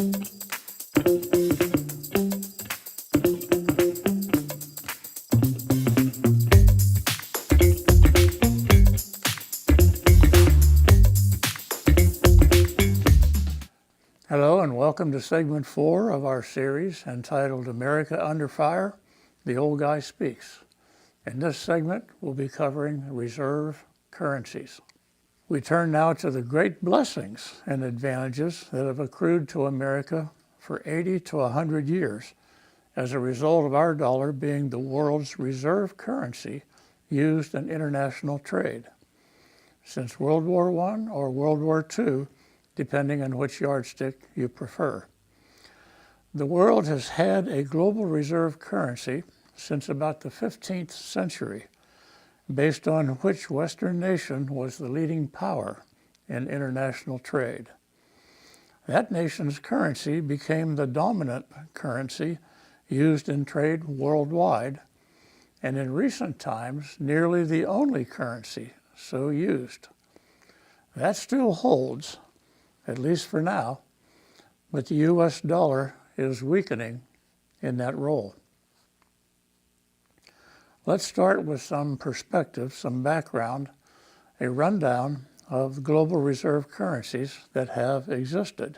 Hello and welcome to segment 4 of our series entitled America Under Fire, The Old Guy Speaks. In this segment, we'll be covering reserve currencies. We turn now to the great blessings and advantages that have accrued to America for 80 to 100 years as a result of our dollar being the world's reserve currency used in international trade. Since World War I or World War II, depending on which yardstick you prefer. The world has had a global reserve currency since about the 15th century, based on which Western nation was the leading power in international trade. That nation's currency became the dominant currency used in trade worldwide, and in recent times, nearly the only currency so used. That still holds, at least for now, but the U.S. dollar is weakening in that role. Let's start with some perspective, some background, a rundown of global reserve currencies that have existed.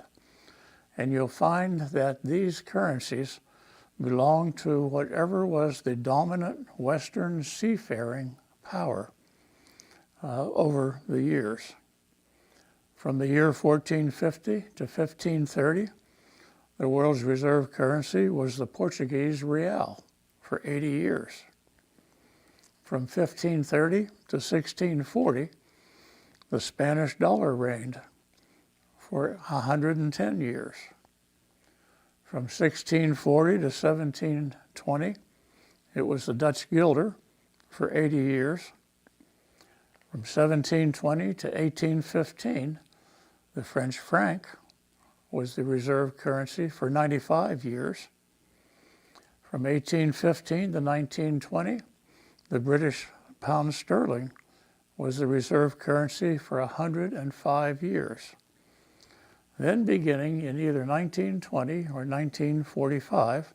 And you'll find that these currencies belong to whatever was the dominant Western seafaring power over the years. From the year 1450 to 1530, the world's reserve currency was the Portuguese real for 80 years. From 1530 to 1640, the Spanish dollar reigned for 110 years. From 1640 to 1720, it was the Dutch guilder for 80 years. From 1720 to 1815, the French franc was the reserve currency for 95 years. From 1815 to 1920, the British pound sterling was the reserve currency for 105 years. Then beginning in either 1920 or 1945,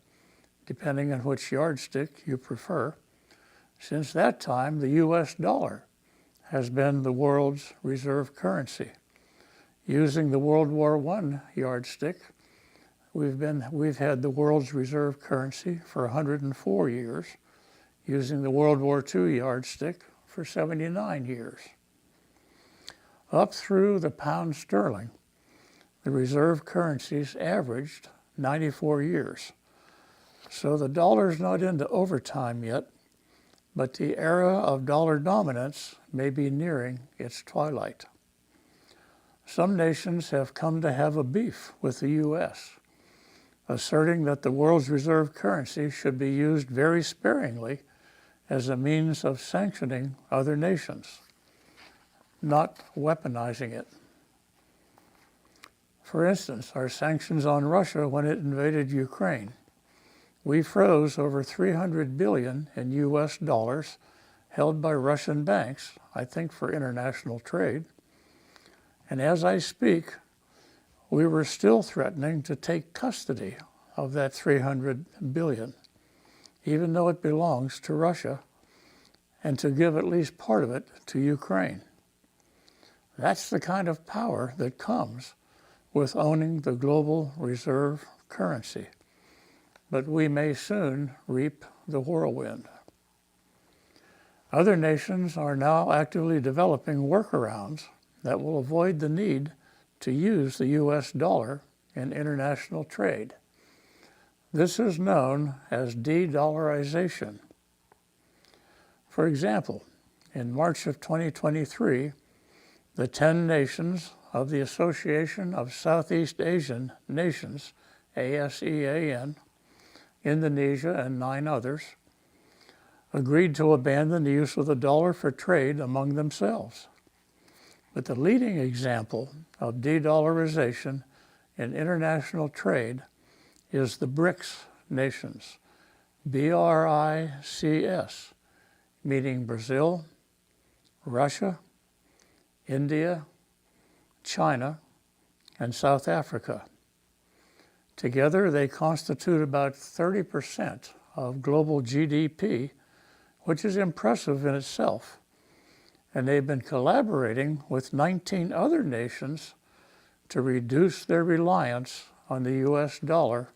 depending on which yardstick you prefer, since that time the U.S. dollar has been the world's reserve currency. Using the World War I yardstick, we've had the world's reserve currency for 104 years, using the World War II yardstick for 79 years. Up through the pound sterling, the reserve currencies averaged 94 years. So the dollar's not into overtime yet, but the era of dollar dominance may be nearing its twilight. Some nations have come to have a beef with the U.S., asserting that the world's reserve currency should be used very sparingly as a means of sanctioning other nations, not weaponizing it. For instance, our sanctions on Russia when it invaded Ukraine. We froze over $300 billion in U.S. dollars held by Russian banks, I think for international trade. And as I speak, we were still threatening to take custody of that $300 billion, even though it belongs to Russia, and to give at least part of it to Ukraine. That's the kind of power that comes with owning the global reserve currency. But we may soon reap the whirlwind. Other nations are now actively developing workarounds that will avoid the need to use the U.S. dollar in international trade. This is known as de-dollarization. For example, in March of 2023, the 10 nations of the Association of Southeast Asian Nations, ASEAN, Indonesia, and 9 others, agreed to abandon the use of the dollar for trade among themselves. But the leading example of de-dollarization in international trade is the BRICS nations, BRICS, meaning Brazil, Russia, India, China, and South Africa. Together, they constitute about 30% of global GDP, which is impressive in itself. And they've been collaborating with 19 other nations to reduce their reliance on the US dollar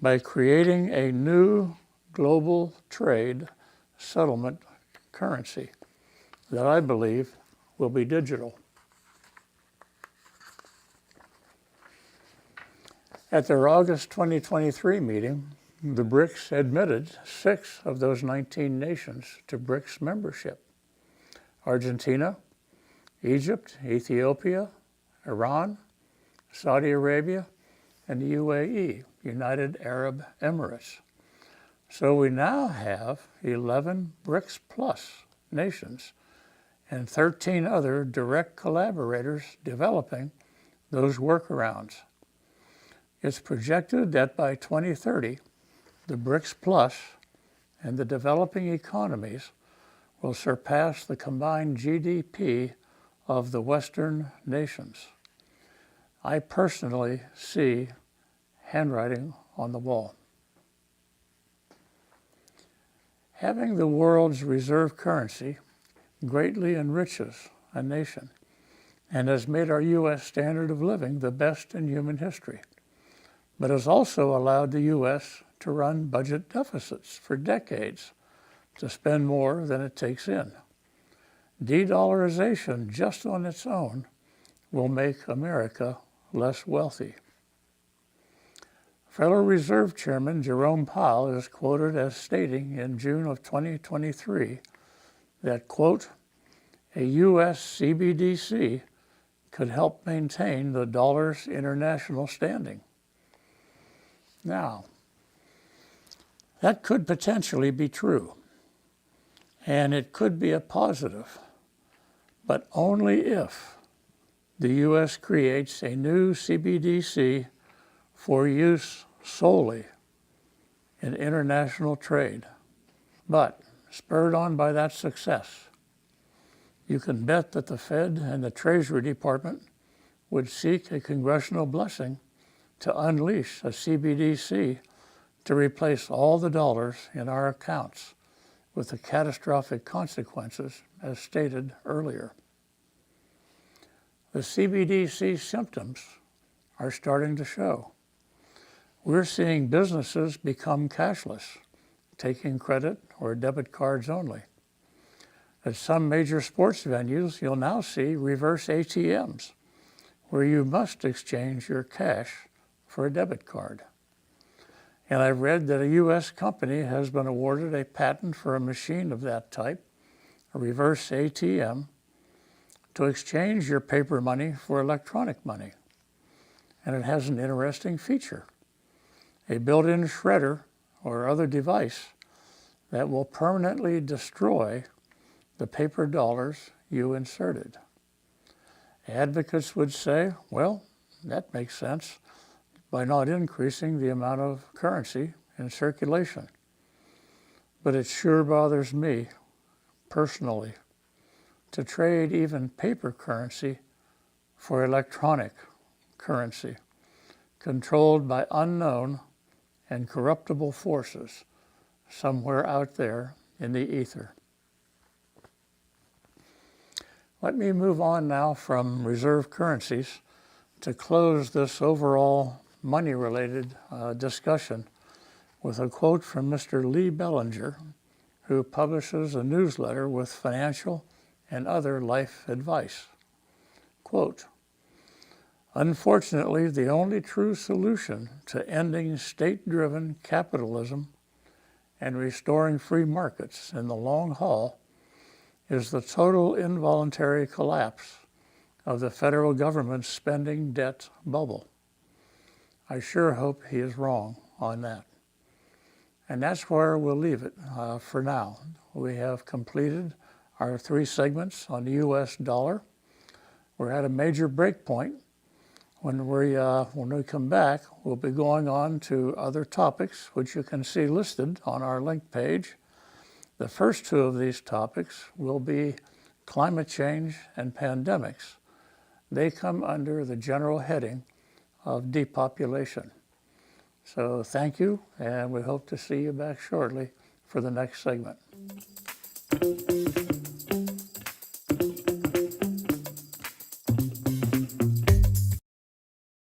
by creating a new global trade settlement currency that I believe will be digital. At their August 2023 meeting, the BRICS admitted 6 of those 19 nations to BRICS membership: Argentina, Egypt, Ethiopia, Iran, Saudi Arabia, and the UAE, United Arab Emirates. So we now have 11 BRICS Plus nations and 13 other direct collaborators developing those workarounds. It's projected that by 2030, the BRICS Plus and the developing economies will surpass the combined GDP of the Western nations. I personally see handwriting on the wall. Having the world's reserve currency greatly enriches a nation and has made our U.S. standard of living the best in human history, but has also allowed the U.S. to run budget deficits for decades to spend more than it takes in. De-dollarization just on its own will make America less wealthy. Federal Reserve Chairman Jerome Powell is quoted as stating in June of 2023 that, quote, a U.S. CBDC could help maintain the dollar's international standing. Now, that could potentially be true, and it could be a positive, but only if the U.S. creates a new CBDC for use solely in international trade. But spurred on by that success, you can bet that the Fed and the Treasury Department would seek a congressional blessing to unleash a CBDC to replace all the dollars in our accounts, with the catastrophic consequences as stated earlier. The CBDC symptoms are starting to show. We're seeing businesses become cashless, taking credit or debit cards only. At some major sports venues, you'll now see reverse ATMs, where you must exchange your cash for a debit card. And I've read that a U.S. company has been awarded a patent for a machine of that type, a reverse ATM, to exchange your paper money for electronic money. And it has an interesting feature: a built-in shredder or other device that will permanently destroy the paper dollars you inserted. Advocates would say, well, that makes sense by not increasing the amount of currency in circulation. But it sure bothers me personally to trade even paper currency for electronic currency controlled by unknown and corruptible forces somewhere out there in the ether. Let me move on now from reserve currencies to close this overall money-related discussion with a quote from Mr. Lee Bellinger, who publishes a newsletter with financial and other life advice. Quote, unfortunately, the only true solution to ending state-driven capitalism and restoring free markets in the long haul is the total involuntary collapse of the federal government's spending debt bubble. I sure hope he is wrong on that. And that's where we'll leave it for now. We have completed our 3 segments on the U.S. dollar. We're at a major break point. When we come back, we'll be going on to other topics, which you can see listed on our link page. The first 2 of these topics will be climate change and pandemics. They come under the general heading of depopulation. So thank you, and we hope to see you back shortly for the next segment.